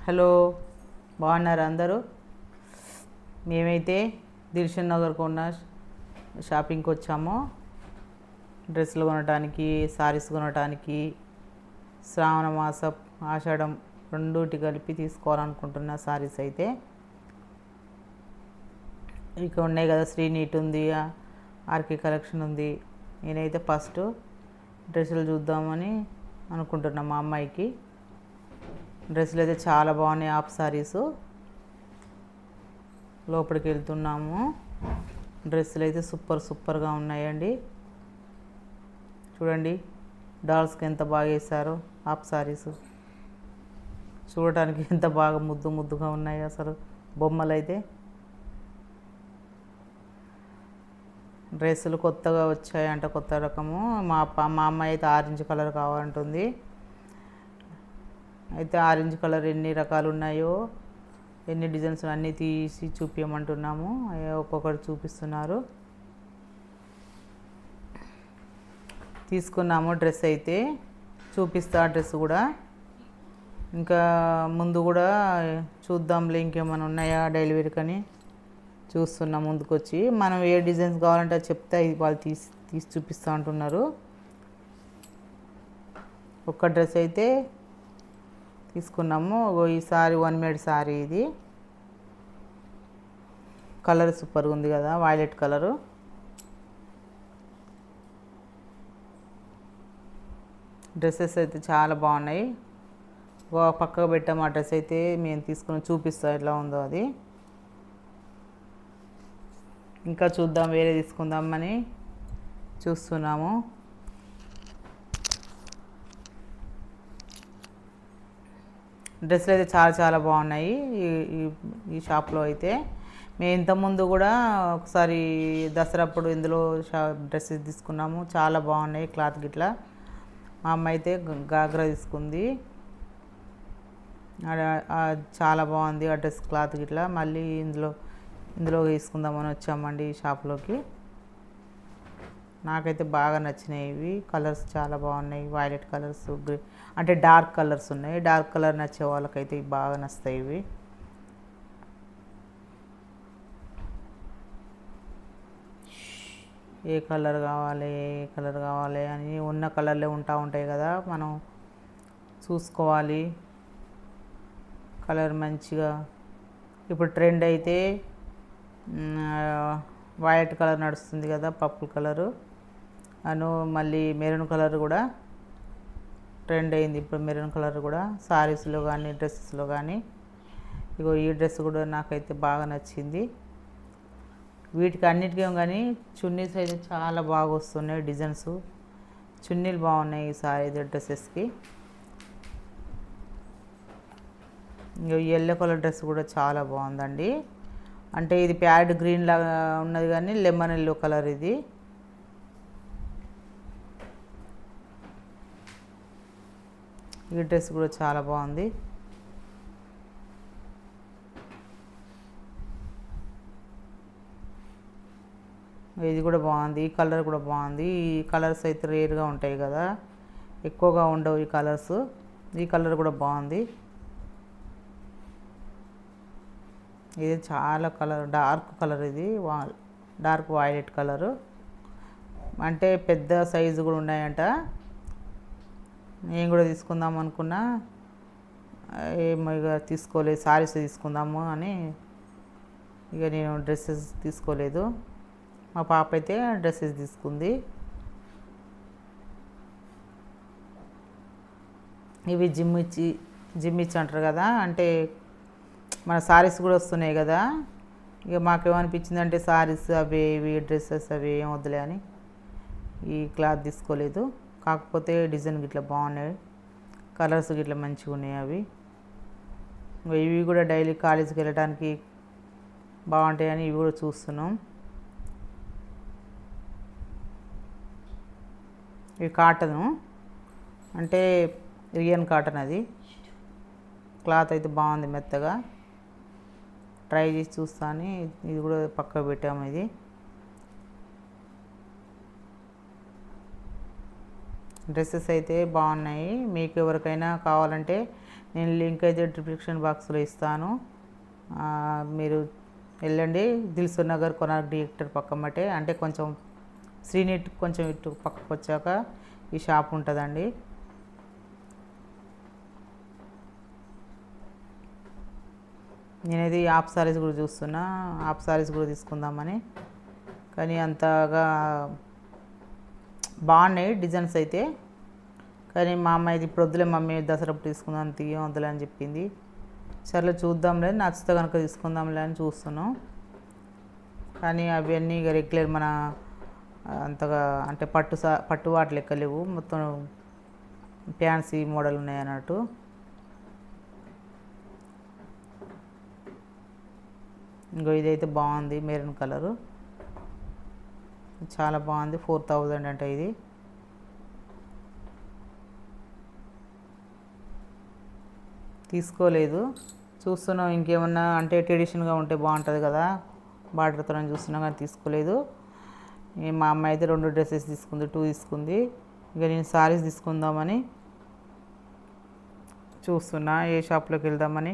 Hello, బాగున్నారు అందరూ? మేమైతే దిల్షన్ నగర్కు ఉన్న షాపింగ్కి వచ్చాము. డ్రెస్సులు కొనడానికి, సారీస్ కొనడానికి, శ్రావణ మాసం ఆషాఢం రెండుటి కలిపి తీసుకోవాలనుకుంటున్న సారీస్ అయితే ఇక ఉన్నాయి కదా. శ్రీనీట్ ఉంది, ఆర్కే కలెక్షన్ ఉంది. నేనైతే ఫస్ట్ డ్రెస్సులు చూద్దామని అనుకుంటున్నా. మా అమ్మాయికి డ్రెస్సులు అయితే చాలా బాగున్నాయి. హాఫ్ సారీసు లోపలికి వెళ్తున్నాము. డ్రెస్సులు అయితే సూపర్గా ఉన్నాయండి. చూడండి, డాల్స్కి ఎంత బాగా వేశారో. హాఫ్ సారీసు చూడటానికి ఎంత బాగా ముద్దుగా ఉన్నాయి అసలు బొమ్మలు అయితే. డ్రెస్సులు కొత్తగా వచ్చాయంట, కొత్త రకము. మా అమ్మాయి అయితే ఆరెంజ్ కలర్ కావాలంటుంది. అయితే ఆరెంజ్ కలర్ ఎన్ని రకాలు ఉన్నాయో, ఎన్ని డిజైన్స్ అన్నీ తీసి చూపించమంటున్నాము. ఒక్కొక్కటి చూపిస్తున్నారు. తీసుకున్నాము డ్రెస్ అయితే. చూపిస్తా డ్రెస్ కూడా. ఇంకా ముందు కూడా చూద్దాంలే, ఇంకేమైనా ఉన్నాయా డెలివరీకి అని చూస్తున్నాం. ముందుకు వచ్చి మనం ఏ డిజైన్స్ కావాలంటే అది చెప్తే వాళ్ళు తీసి చూపిస్తూ అంటున్నారు. ఒక్క డ్రెస్ అయితే తీసుకున్నాము. ఈ సారీ 1 మీటర్ సారీ. ఇది కలర్ సూపర్గా ఉంది కదా, వైలెట్ కలరు. డ్రెస్సెస్ అయితే చాలా బాగున్నాయి. పక్కకు పెట్టాము. ఆ డ్రెస్ అయితే మేము తీసుకుని చూపిస్తాం ఎట్లా ఉందో అది. ఇంకా చూద్దాం, వేరే తీసుకుందామని చూస్తున్నాము. డ్రెస్సులు అయితే చాలా బాగున్నాయి ఈ షాప్లో అయితే. మేము ఇంతకుముందు కూడా ఒకసారి దసరా అప్పుడు ఇందులో డ్రెస్సెస్ తీసుకున్నాము. చాలా బాగున్నాయి క్లాత్ గిట్లా. మా అమ్మ అయితే గాగ్రా తీసుకుంది. చాలా బాగుంది ఆ డ్రెస్ క్లాత్ గిట్లా. మళ్ళీ ఇందులో తీసుకుందామని వచ్చామండి ఈ షాప్లోకి. నాకైతే బాగా నచ్చినాయి ఇవి. కలర్స్ చాలా బాగున్నాయి. వైలెట్ కలర్స్, అంటే డార్క్ కలర్స్ ఉన్నాయి. డార్క్ కలర్ నచ్చే వాళ్ళకైతే ఇవి బాగా నచ్చుతాయి ఇవి. ఏ కలర్ కావాలి అని ఉన్న కలర్లే ఉంటాయి కదా, మనం చూసుకోవాలి కలర్ మంచిగా. ఇప్పుడు ట్రెండ్ అయితే వైలెట్ కలర్ నడుస్తుంది కదా, పర్పుల్ కలరు మళ్ళీ మెరూన్ కలర్ కూడా ట్రెండ్ అయింది. ఇప్పుడు మెరూన్ కలర్ కూడా సారీస్లో కానీ డ్రెస్సెస్లో కానీ. ఇగో ఈ డ్రెస్ కూడా నాకైతే బాగా నచ్చింది. వీటికి అన్నిటికీ కానీ చున్నీస్ అయితే చాలా బాగా వస్తున్నాయి. డిజైన్స్ చున్నీలు బాగున్నాయి ఈ సారీ డ్రెస్సెస్కి. ఇంకో ఎల్లో కలర్ డ్రెస్ కూడా చాలా బాగుందండి. అంటే ఇది ప్యారెట్ గ్రీన్ లాగా ఉన్నది కానీ లెమన్ ఎల్లో కలర్ ఇది. ఈ డ్రెస్ కూడా చాలా బాగుంది. ఇది కూడా బాగుంది. ఈ కలర్ కూడా బాగుంది. ఈ కలర్స్ అయితే రేర్గా ఉంటాయి కదా, ఎక్కువగా ఉండవు ఈ కలర్స్. ఈ కలర్ కూడా బాగుంది. ఇది చాలా డార్క్ కలర్. ఇది డార్క్ వైలెట్ కలరు. అంటే పెద్ద సైజు కూడా ఉన్నాయంట. నేను కూడా తీసుకుందాం అనుకున్నా, ఏమో ఇక తీసుకోలేదు. సారీస్ తీసుకుందాము అని ఇక నేను డ్రెస్సెస్ తీసుకోలేదు. మా పాప అయితే డ్రెస్సెస్ తీసుకుంది. ఇవి జిమ్మిచ్చి అంటారు కదా, అంటే మన సారీస్ కూడా వస్తున్నాయి కదా. ఇక మాకేమనిపించిందంటే సారీస్ అవి ఇవి డ్రెస్సెస్ అవి ఏం వద్దులే అని ఈ క్లాత్ తీసుకోలేదు. కాకపోతే డిజైన్ గిట్లా బాగున్నాయి, కలర్స్ గిట్లా మంచిగా ఉన్నాయి అవి. ఇవి కూడా డైలీ కాలేజీకి వెళ్ళడానికి బాగుంటాయని ఇవి కూడా చూస్తున్నాం. ఇవి కాటను, అంటే రియన్ కాటన్. అది క్లాత్ అయితే బాగుంది, మెత్తగా. ట్రై చేసి చూస్తాను. ఇది కూడా పక్కకు పెట్టాము. ఇది డ్రెస్సెస్ అయితే బాగున్నాయి. మీకు ఎవరికైనా కావాలంటే నేను లింక్ అయితే డిస్క్రిప్షన్ బాక్స్లో ఇస్తాను. మీరు వెళ్ళండి. దిల్సుఖ్ నగర్ కొనార్క్ థియేటర్ పక్కమ్మటే, అంటే కొంచెం శ్రీనీట్ కొంచెం ఇటు పక్కకు వచ్చాక ఈ షాప్ ఉంటుందండి. నేనైతే హాఫ్ సారీస్ కూడా చూస్తున్నా, హాఫ్ సారీస్ కూడా తీసుకుందామని. కానీ అంతగా బాగున్నాయి డిజైన్స్ అయితే. కానీ మా అమ్మాయిది ఇప్పుడు వద్దులే మమ్మీ, దసరా తీసుకుందాం, తీయం వద్దులే అని చెప్పింది. సర్లే చూద్దాంలే, నచ్చితే కనుక తీసుకుందాంలే అని చూస్తున్నాం. కానీ అవన్నీ ఇక రెగ్యులర్ మన అంతగా అంటే పట్టు వాటి లెక్క లేవు, మొత్తం ఫ్యాన్సీ మోడల్ ఉన్నాయి అన్నట్టు. ఇంకో ఇదైతే బాగుంది, మెరూన్ కలరు, చాలా బాగుంది. 4000 అంటే ఇది. తీసుకోలేదు, చూస్తున్నాం ఇంకేమన్నా అంటే ట్రెడిషనల్గా ఉంటే బాగుంటుంది కదా బార్డర్తో చూస్తున్నా, కానీ తీసుకోలేదు. మా అమ్మాయి అయితే 2 డ్రెస్సెస్ తీసుకుంది, 2 తీసుకుంది. ఇక నేను సారీస్ తీసుకుందామని చూస్తున్నా ఏ షాప్లోకి వెళ్దామని.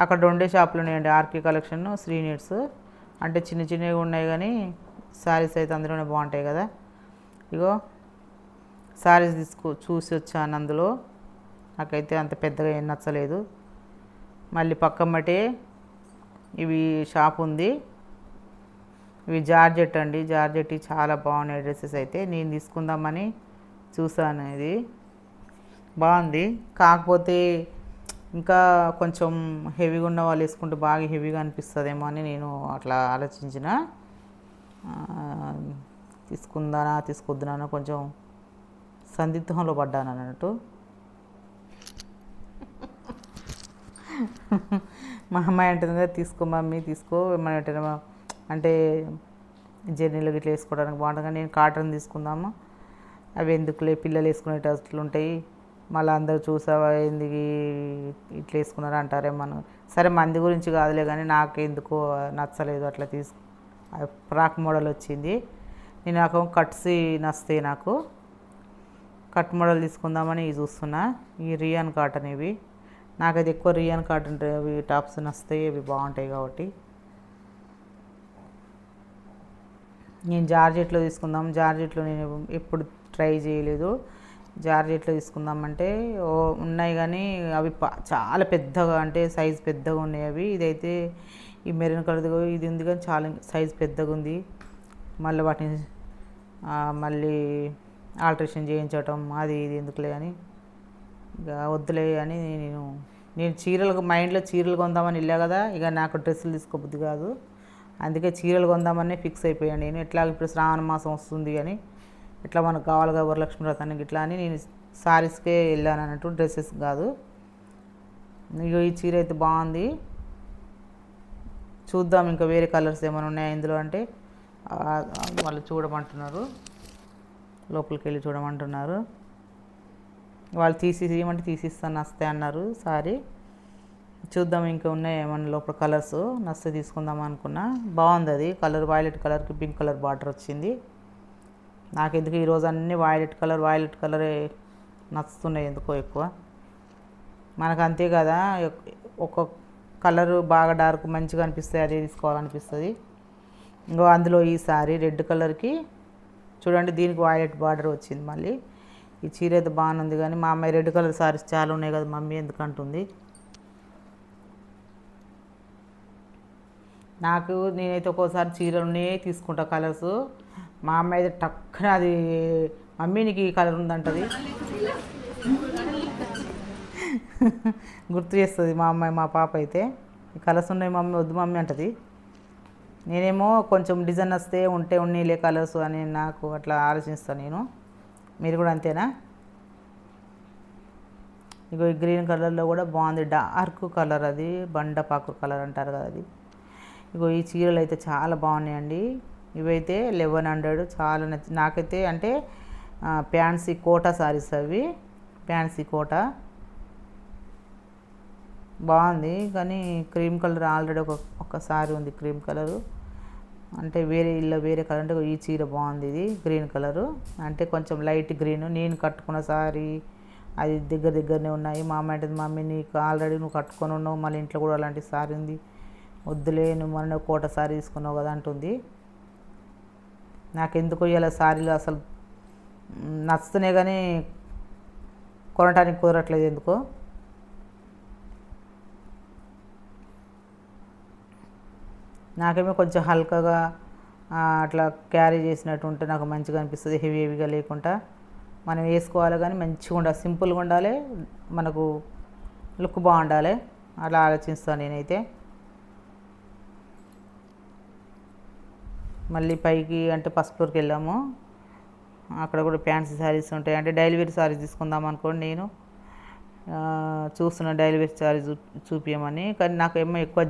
అక్కడ 2 షాపులు ఉన్నాయండి, ఆర్కే కలెక్షన్, శ్రీనీడ్స్. అంటే చిన్న చిన్నవి ఉన్నాయి కానీ సారీస్ అయితే అందులోనే బాగుంటాయి కదా. ఇగో సారీస్ చూసి వచ్చాను, అందులో నాకైతే అంత పెద్దగా ఏం నచ్చలేదు. మళ్ళీ పక్కమ్మటే ఇవి షాప్ ఉంది, ఇవి జార్జెట్ అండి. జార్జెట్ చాలా బాగున్నాయి డ్రెస్సెస్ అయితే. నేను తీసుకుందామని చూసాను, ఇది బాగుంది. కాకపోతే ఇంకా కొంచెం హెవీగా ఉన్న వాళ్ళు వేసుకుంటే బాగా హెవీగా అనిపిస్తుందేమో అని నేను అట్లా ఆలోచించిన. తీసుకుందానా తీసుకొద్దునా కొంచెం సందిగ్ధంలో పడ్డాను అన్నట్టు. మా అమ్మాయి అంటుంది తీసుకో మమ్మీ తీసుకో, ఏమన్నా అంటే జర్నీలో ఇట్లా వేసుకోవడానికి బాగుంటుంది, కానీ నేను కాటన్ తీసుకుందామా, అవి ఎందుకులే పిల్లలు వేసుకునే డ్రెస్సులు ఉంటాయి, మళ్ళీ అందరూ చూసావా ఎందుకు ఇట్లా వేసుకున్నారు అంటారేమో. సరే మంది గురించి కాదులే, కానీ నాకు ఎందుకో నచ్చలేదు అట్లా ఫ్రాక్ మోడల్ వచ్చింది. నేను నాకు కట్స్ నస్తాయి, నాకు కట్ మోడల్ తీసుకుందామని ఇవి చూస్తున్నా. ఈ రియాన్ కాటన్ ఇవి నాకైతే ఎక్కువ రియాన్ కాటన్ అవి టాప్స్ నస్తాయి, అవి బాగుంటాయి కాబట్టి. నేను జార్జెట్లో తీసుకుందాం, జార్జెట్లో నేను ఎప్పుడు ట్రై చేయలేదు. జార్జెట్లో తీసుకుందామంటే ఉన్నాయి కానీ అవి చాలా పెద్దగా, అంటే సైజు పెద్దగా ఉన్నాయి అవి. ఇదైతే ఈ మెరూన్ కలర్ ఇది ఉంది కానీ చాలా సైజు పెద్దగా ఉంది. మళ్ళీ వాటిని మళ్ళీ ఆల్ట్రేషన్ చేయించటం అది ఇది ఎందుకులే అని ఇక వద్దులే అని నేను చీరలు మైండ్లో చీరలు కొందామని వెళ్ళా కదా, ఇక నాకు డ్రెస్సులు తీసుకోబుద్ది కాదు, అందుకే చీరలు కొందామని ఫిక్స్ అయిపోయాను నేను. ఎట్లా ఇప్పుడు శ్రావణ మాసం వస్తుంది అని ఇట్లా మనకు కావాలిగా వరలక్ష్మి వ్రతానికి ఇట్లా అని నేను సారీస్కే వెళ్ళాను అన్నట్టు, డ్రెస్సెస్ కాదు. ఇక ఈ చీర అయితే బాగుంది, చూద్దాం ఇంకా వేరే కలర్స్ ఏమైనా ఉన్నాయా ఇందులో అంటే వాళ్ళు చూడమంటున్నారు, లోపలికి వెళ్ళి చూడమంటున్నారు. వాళ్ళు తీసిమంటే తీసిస్తాను నస్తే అన్నారు సారీ. చూద్దాం ఇంకా ఉన్నాయి ఏమన్నా లోపల కలర్స్, నస్తే తీసుకుందాం అనుకున్నా. బాగుంది అది కలర్, వైలెట్ కలర్కి పింక్ కలర్ బార్డర్ వచ్చింది. నాకెందుకు ఈరోజు అన్నీ వైలెట్ కలరే నచ్చుతున్నాయి ఎందుకో ఎక్కువ. మనకు అంతే కదా, ఒక కలరు బాగా డార్క్ మంచిగా అనిపిస్తుంది, అదే తీసుకోవాలనిపిస్తుంది. ఇంకో అందులో ఈ సారీ రెడ్ కలర్కి చూడండి, దీనికి వైలెట్ బార్డర్ వచ్చింది. మళ్ళీ ఈ చీర అయితే బాగుంది, కానీ మా అమ్మాయి రెడ్ కలర్ సారీస్ చాలా ఉన్నాయి కదా మమ్మీ ఎందుకంటుంది. నేనైతే ఒక్కోసారి చీరలునే తీసుకుంటా కలర్స్. మా అమ్మాయి అయితే టక్కున అది మమ్మీ నీకు ఈ కలర్ ఉందంటది, గుర్తు చేస్తుంది మా అమ్మాయి. మా పాప అయితే ఈ కలర్స్ ఉన్నాయి మమ్మీ వద్దు మమ్మీ అంటది. నేనేమో కొంచెం డిజైన్ వస్తే ఉన్నీలే కలర్స్ అని నాకు అట్లా ఆలోచిస్తాను నేను. మీరు కూడా అంతేనా? ఇగో ఈ గ్రీన్ కలర్లో కూడా బాగుంది, డార్క్ కలర్, అది బండపాకు కలర్ అంటారు కదా అది. ఇగో ఈ చీరలు అయితే చాలా బాగున్నాయండి. ఇవైతే 1100 చాలా నాకైతే. అంటే ఫ్యాన్సీ కోటా సారీస్ అవి, ఫ్యాన్సీ కోటా బాగుంది. కానీ క్రీమ్ కలర్ ఆల్రెడీ ఒక సారీ ఉంది క్రీమ్ కలరు, అంటే వేరే కలర్ అంటే ఈ చీర బాగుంది, ఇది గ్రీన్ కలరు, అంటే కొంచెం లైట్ గ్రీన్. నేను కట్టుకున్న సారీ అది దగ్గరనే ఉన్నాయి. మా అమ్మ అంటే, మమ్మీ నీకు ఆల్రెడీ నువ్వు కట్టుకొని ఉన్నావు, మళ్ళీ ఇంట్లో కూడా అలాంటి సారీ ఉంది, వద్దులే నువ్వు మన కోట సారీ తీసుకున్నావు కదా అంటుంది. నాకెందుకో ఇలా సారీలు అసలు నచ్చుతున్నాయి కానీ కొనడానికి కుదరట్లేదు ఎందుకో. నాకేమో కొంచెం హల్కగా అట్లా క్యారీ చేసినట్టు ఉంటే నాకు మంచిగా అనిపిస్తుంది, హెవీగా లేకుండా మనం వేసుకోవాలి కానీ మంచిగా ఉండాలి, సింపుల్గా ఉండాలి, మనకు లుక్ బాగుండాలి, అలా ఆలోచిస్తాను నేనైతే. మళ్ళీ పైకి అంటే ఫస్ట్ ఫ్లోర్కి వెళ్ళాము, అక్కడ కూడా ఫ్యాన్సీ శారీస్ ఉంటాయి. అంటే డైలీ వేర్ శారీస్ తీసుకుందాం అనుకోండి, నేను చూస్తున్న డైలీ వేర్ శారీస్ చూపించమని. కానీ నాకు ఏమో ఎక్కువ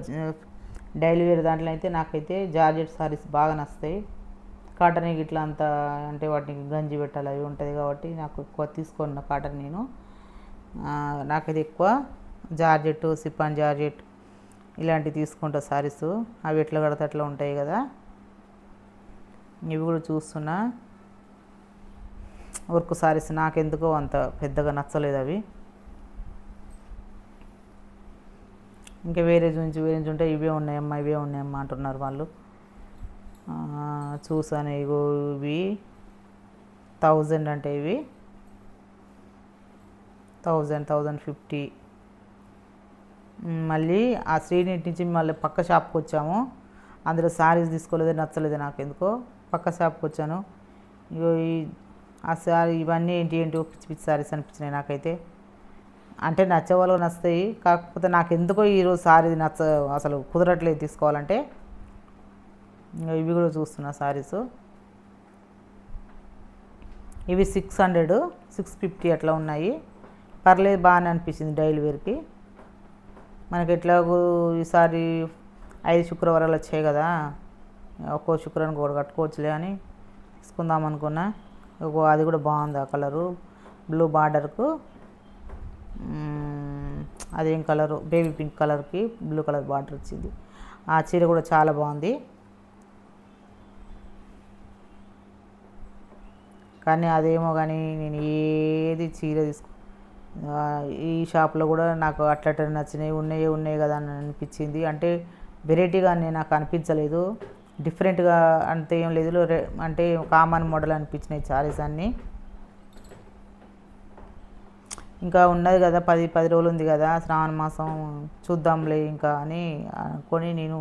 డైలీ వేర్ దాంట్లో అయితే నాకైతే జార్జెట్ శారీస్ బాగా నచ్చుతాయి. కాటన్ ఇట్లా అంతా అంటే వాటికి గంజి పెట్టాలి అవి ఉంటుంది కాబట్టి నాకు ఎక్కువ తీసుకున్న కాటన్ నేను. నాకైతే ఎక్కువ జార్జెట్, సిఫాన్ జార్జెట్ ఇలాంటివి తీసుకుంటా శారీస్. అవి ఎట్లా కడితే అట్లా ఉంటాయి కదా. ఇవి కూడా చూస్తున్నా వర్క్ శారీస్, నాకెందుకో అంత పెద్దగా నచ్చలేదు అవి. ఇంకా వేరే నుంచి ఉంటే ఇవే ఉన్నాయమ్మా అంటున్నారు వాళ్ళు. చూసాను, ఇగో ఇవి 1000 అంటే ఇవి 1050. మళ్ళీ ఆ శ్రీనిటి నుంచి మళ్ళీ పక్క షాప్కి వచ్చాము, అందులో శారీస్ తీసుకోలేదు, నచ్చలేదు నాకు ఎందుకో. పక్క షాప్కి వచ్చాను, ఇగో ఆ శారీ ఇవన్నీ ఏంటి పిచ్చి పిచ్చి శారీస్ అనిపించినాయి నాకైతే. అంటే నచ్చే వాళ్ళు నచ్చుతాయి, కాకపోతే నాకు ఎందుకో ఈరోజు శారీ అసలు కుదరట్లేదు తీసుకోవాలంటే. ఇవి కూడా చూస్తున్నా శారీస్, ఇవి 600, 650 అట్లా ఉన్నాయి. పర్లేదు, బాగానే అనిపించింది డైలీ వేర్కి. మనకి ఎట్లాగో ఈసారి 5 శుక్రవారాలు వచ్చాయి కదా, ఒక్కో శుక్రవారం కూడా కట్టుకోవచ్చులే అని తీసుకుందాం అనుకున్నా. అది కూడా బాగుంది, ఆ కలరు బ్లూ బార్డర్కు, అదేం కలరు బేబీ పింక్ కలర్కి బ్లూ కలర్ బార్డర్ వచ్చింది. ఆ చీర కూడా చాలా బాగుంది. కానీ అదేమో కానీ నేను ఏది చీర ఈ షాప్లో కూడా నాకు అట్లా నచ్చినాయి, ఉన్నాయి కదా అని అనిపించింది. అంటే వెరైటీగా నాకు అనిపించలేదు, డిఫరెంట్గా అంతే ఏం లేదు, అంటే కామన్ మోడల్ అనిపించినాయి శారీస్ అన్నీ. ఇంకా ఉన్నది కదా 10 రోజులు ఉంది కదా శ్రావణ మాసం, చూద్దాంలే ఇంకా అని అనుకొని నేను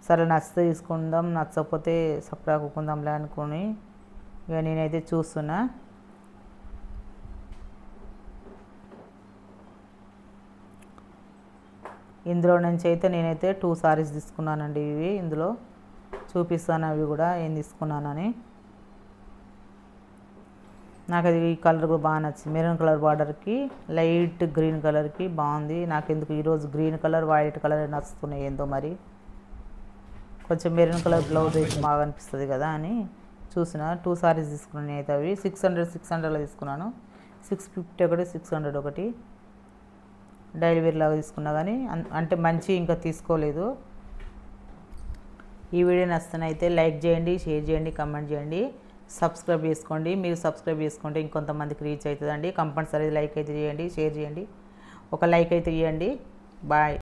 సరే నచ్చితే తీసుకుందాం, నచ్చకపోతే సపరా కుక్కుందాంలే అనుకొని ఇక నేనైతే చూస్తున్నా. ఇందులో నుంచి అయితే నేనైతే 2 సారీస్ తీసుకున్నానండి. ఇవి ఇందులో చూపిస్తాను, అవి కూడా ఏం తీసుకున్నానని. నాకు అది ఈ కలర్ కూడా బాగా నచ్చింది, మెరూన్ కలర్ బార్డర్కి లైట్ గ్రీన్ కలర్కి బాగుంది. నాకు ఎందుకు ఈరోజు గ్రీన్ కలర్ వైలెట్ కలర్ నచ్చుతున్నాయి ఏందో మరి. కొంచెం మెరూన్ కలర్ బ్లౌజ్ అయితే బాగా అనిపిస్తుంది కదా అని చూసిన. 2 సారీస్ తీసుకున్నాను అయితే, అవి 600లో తీసుకున్నాను. 650 ఒకటి, 600 ఒకటి. డైలీ వేర్ లాగా తీసుకున్నా కానీ అంటే మంచి ఇంకా తీసుకోలేదు. ఈ వీడియో నచ్చినైతే లైక్ చేయండి, షేర్ చేయండి, కమెంట్ చేయండి, సబ్స్క్రైబ్ చేసుకోండి. మీరు సబ్స్క్రైబ్ చేసుకుంటే ఇంకొంతమందికి రీచ్ అవుతుందండి. కంపల్సరీ లైక్ అయితే చేయండి, షేర్ చేయండి, ఒక లైక్ అయితే ఇవ్వండి. బాయ్.